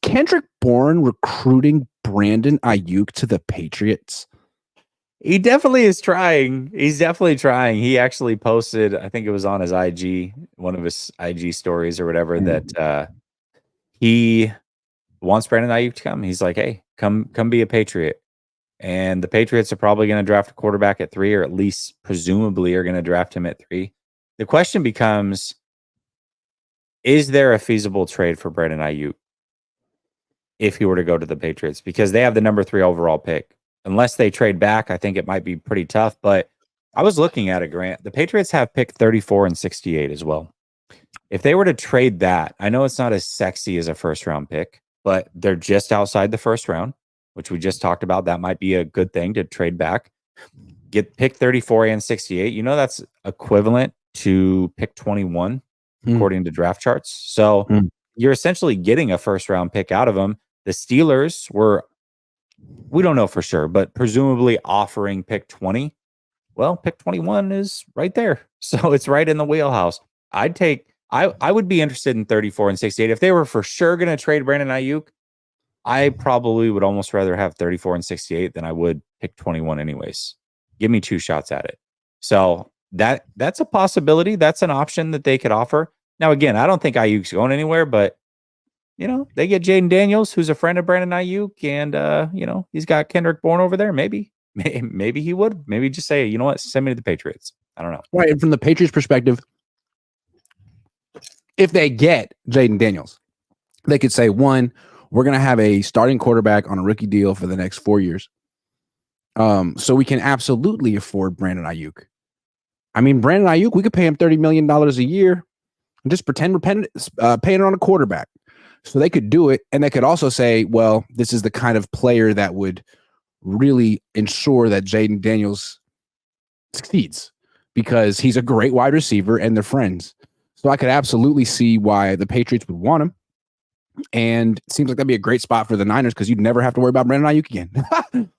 Kendrick Bourne recruiting Brandon Aiyuk to the Patriots? He definitely is trying. He's definitely trying. He actually posted, I think it was on his IG, one of his IG stories or whatever, that he wants Brandon Aiyuk to come. He's like, hey, come be a Patriot. And the Patriots are probably going to draft a quarterback at 3, or at least presumably are going to draft him at 3. The question becomes, is there a feasible trade for Brandon Aiyuk if he were to go to the Patriots? Because they have the number 3 overall pick. Unless they trade back, I think it might be pretty tough. But I was looking at it, Grant. The Patriots have pick 34 and 68 as well. If they were to trade that, I know it's not as sexy as a first-round pick, but they're just outside the first round, which we just talked about. That might be a good thing to trade back. Get pick 34 and 68. You know, that's equivalent to pick 21, according to draft charts. So you're essentially getting a first-round pick out of them. The Steelers were, we don't know for sure, but presumably offering pick 20. Well, pick 21 is right there. So it's right in the wheelhouse. I would be interested in 34 and 68. If they were for sure going to trade Brandon Aiyuk, I probably would almost rather have 34 and 68 than I would pick 21 anyways. Give me 2 shots at it. So that's a possibility. That's an option that they could offer. Now, again, I don't think Ayuk's going anywhere, but you know, they get Jaden Daniels, who's a friend of Brandon Aiyuk, and you know, he's got Kendrick Bourne over there. Maybe he would. Maybe just say, you know what, send me to the Patriots. I don't know. Right, and from the Patriots' perspective, if they get Jaden Daniels, they could say, 1, we're going to have a starting quarterback on a rookie deal for the next 4 years. So we can absolutely afford Brandon Aiyuk. I mean, Brandon Aiyuk, we could pay him $30 million a year and just pretend we're paying it on a quarterback. So they could do it. And they could also say, well, this is the kind of player that would really ensure that Jaden Daniels succeeds because he's a great wide receiver and they're friends. So I could absolutely see why the Patriots would want him. And it seems like that'd be a great spot for the Niners because you'd never have to worry about Brandon Aiyuk again.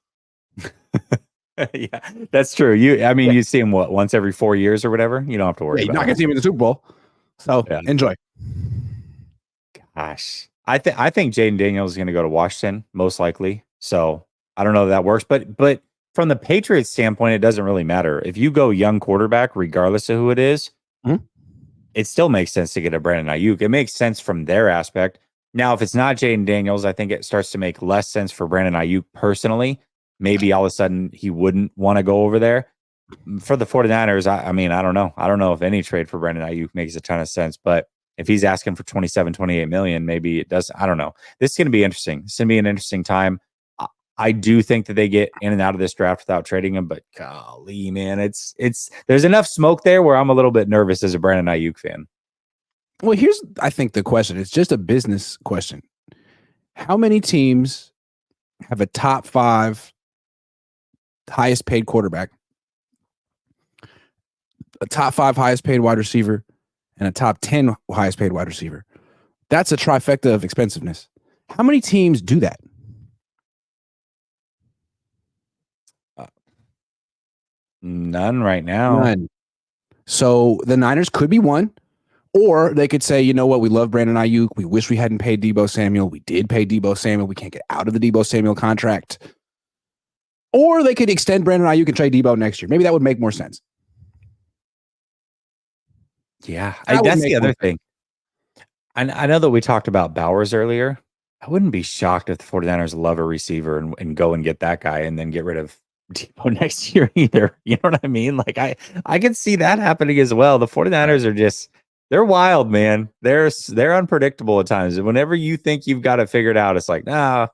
Yeah, that's true. You see him once every 4 years or whatever. You don't have to worry. You're not gonna see him in the Super Bowl. So enjoy. Gosh, I think Jaden Daniels is going to go to Washington most likely. So I don't know if that works, but from the Patriots standpoint, it doesn't really matter if you go young quarterback, regardless of who it is. It still makes sense to get a Brandon Aiyuk. It makes sense from their aspect. Now, if it's not Jaden Daniels, I think it starts to make less sense for Brandon Aiyuk personally. Maybe all of a sudden he wouldn't want to go over there. For the 49ers, I mean, I don't know. I don't know if any trade for Brandon Aiyuk makes a ton of sense, but if he's asking for 27, 28 million, maybe it does. I don't know. This is going to be interesting. It's going to be an interesting time. I do think that they get in and out of this draft without trading him, but golly, man, it's there's enough smoke there where I'm a little bit nervous as a Brandon Aiyuk fan. Well, here's, I think, the question. It's just a business question. How many teams have a top 5 highest paid quarterback, a top 5 highest paid wide receiver, and a top 10 highest paid wide receiver? That's a trifecta of expensiveness. How many teams do that? None right now. None. So the Niners could be one, or they could say, you know what, we love Brandon Aiyuk. We wish we hadn't paid Deebo Samuel. We did pay Deebo Samuel. We can't get out of the Deebo Samuel contract. Or they could extend Brandon Aiyuk and trade Deebo next year. Maybe that would make more sense. Yeah, that's the other thing. I know that we talked about Bowers earlier. I wouldn't be shocked if the 49ers love a receiver and go and get that guy and then get rid of Deebo next year either. You know what I mean? Like I could see that happening as well. The 49ers are just, they're wild, man. They're unpredictable at times. And whenever you think you've got it figured out, it's like, no.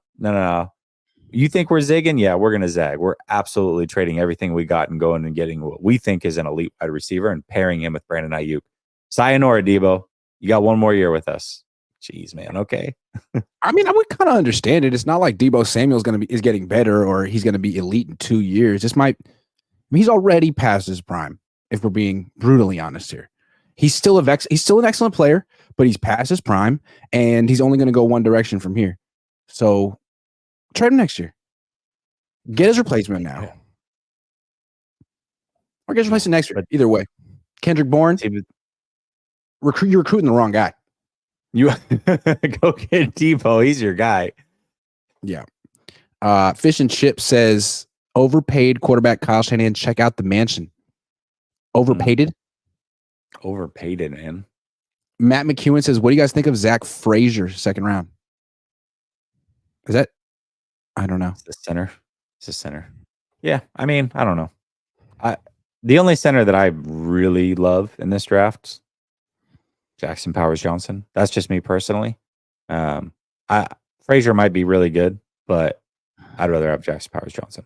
You think we're zigging? Yeah, we're going to zag. We're absolutely trading everything we got and going and getting what we think is an elite wide receiver and pairing him with Brandon Aiyuk. Sayonara, Deebo. You got one more year with us. Jeez, man. Okay. I mean, I would kind of understand it. It's not like Deebo Samuel is getting better or he's going to be elite in 2 years. He's already past his prime. If we're being brutally honest here, he's still an excellent player, but he's past his prime and he's only going to go one direction from here. So trade him next year. Get his replacement now. Or get his replacement next year. Either way. Kendrick Bourne, you're recruiting the wrong guy. You go get Debo. He's your guy. Yeah. Fish and Chip says overpaid quarterback Kyle Shanahan. Check out the mansion. Overpaid? Overpaid it, man. Matt McEwen says, what do you guys think of Zach Frazier, second round? Is that? I don't know. It's the center. It's the center. Yeah. I mean, I don't know. The only center that I really love in this draft, Jackson Powers Johnson. That's just me personally. Frazier might be really good, but I'd rather have Jackson Powers Johnson.